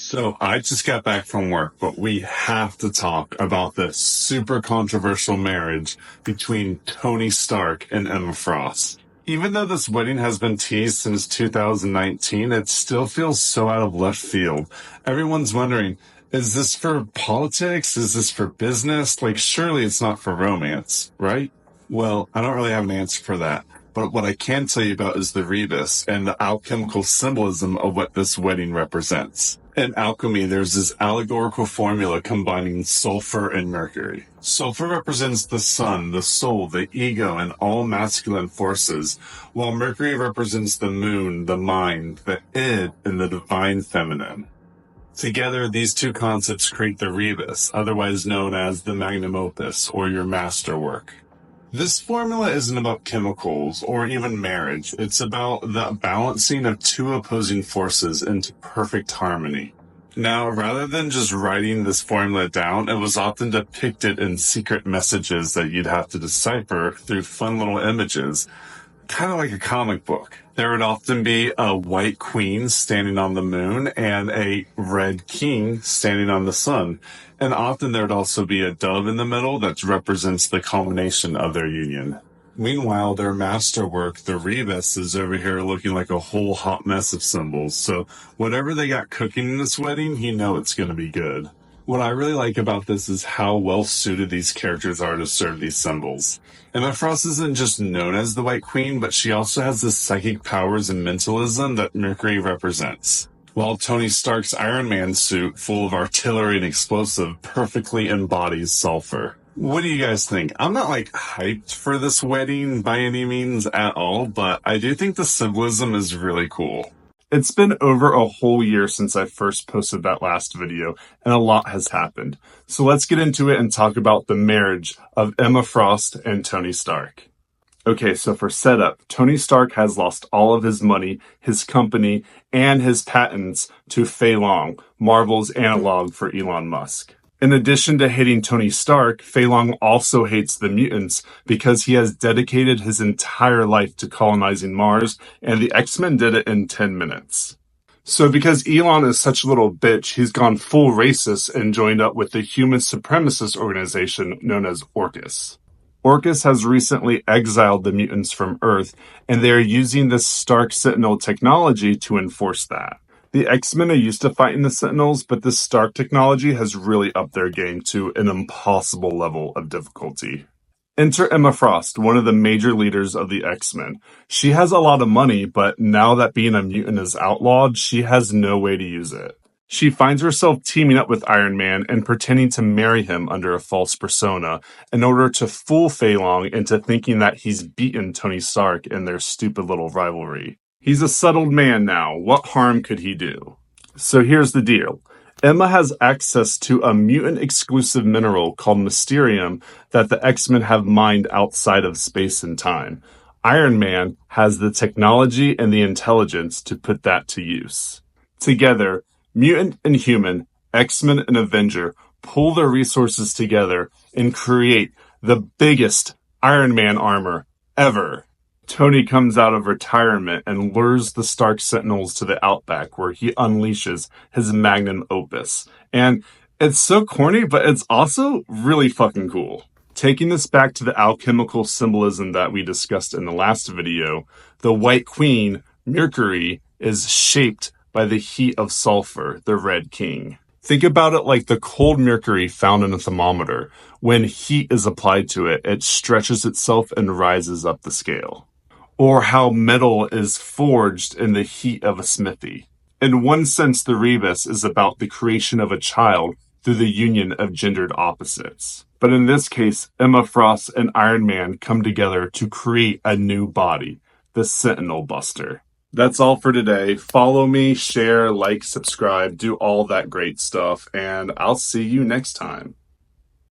So I just got back from work, but we have to talk about this super controversial marriage between Tony Stark and Emma Frost. Even though this wedding has been teased since 2019, it still feels so out of left field. Everyone's wondering, is this for politics? Is this for business? Like, surely it's not for romance, right? Well, I don't really have an answer for that. But what I can tell you about is the rebus and the alchemical symbolism of what this wedding represents. In alchemy, there's this allegorical formula combining sulfur and mercury. Sulfur represents the sun, the soul, the ego, and all masculine forces, while mercury represents the moon, the mind, the id, and the divine feminine. Together, these two concepts create the rebus, otherwise known as the magnum opus, or your masterwork. This formula isn't about chemicals or even marriage. It's about the balancing of two opposing forces into perfect harmony. Now, rather than just writing this formula down, it was often depicted in secret messages that you'd have to decipher through fun little images, kind of like a comic book. There would often be a white queen standing on the moon and a red king standing on the sun. And often there would also be a dove in the middle that represents the culmination of their union. Meanwhile, their masterwork, the rebus, is over here looking like a whole hot mess of symbols. So whatever they got cooking in this wedding, you know it's going to be good. What I really like about this is how well suited these characters are to serve these symbols. Emma Frost isn't just known as the White Queen, but she also has the psychic powers and mentalism that Mercury represents. While Tony Stark's Iron Man suit, full of artillery and explosive, perfectly embodies sulfur. What do you guys think? I'm not hyped for this wedding by any means at all, but I do think the symbolism is really cool. It's been over a whole year since I first posted that last video, and a lot has happened. So let's get into it and talk about the marriage of Emma Frost and Tony Stark. Okay, so for setup, Tony Stark has lost all of his money, his company, and his patents to Fei Long, Marvel's analog for Elon Musk. In addition to hating Tony Stark, Fei Long also hates the mutants because he has dedicated his entire life to colonizing Mars, and the X-Men did it in 10 minutes. So because Elon is such a little bitch, he's gone full racist and joined up with the human supremacist organization known as Orcus. Orcus has recently exiled the mutants from Earth, and they are using this Stark Sentinel technology to enforce that. The X-Men are used to fighting the Sentinels, but this Stark technology has really upped their game to an impossible level of difficulty. Enter Emma Frost, one of the major leaders of the X-Men. She has a lot of money, but now that being a mutant is outlawed, she has no way to use it. She finds herself teaming up with Iron Man and pretending to marry him under a false persona in order to fool Fei Long into thinking that he's beaten Tony Stark in their stupid little rivalry. He's a settled man now. What harm could he do? So here's the deal. Emma has access to a mutant-exclusive mineral called Mysterium that the X-Men have mined outside of space and time. Iron Man has the technology and the intelligence to put that to use. Together, Mutant and Human, X-Men and Avenger pull their resources together and create the biggest Iron Man armor ever. Tony comes out of retirement and lures the Stark Sentinels to the Outback, where he unleashes his magnum opus. And it's so corny, but it's also really fucking cool. Taking this back to the alchemical symbolism that we discussed in the last video, the White Queen, Mercury, is shaped by the heat of sulfur, the Red King. Think about it like the cold mercury found in a thermometer. When heat is applied to it, it stretches itself and rises up the scale. Or how metal is forged in the heat of a smithy. In one sense, the rebus is about the creation of a child through the union of gendered opposites. But in this case, Emma Frost and Iron Man come together to create a new body, the Sentinel Buster. That's all for today. Follow me, share, like, subscribe, do all that great stuff, and I'll see you next time.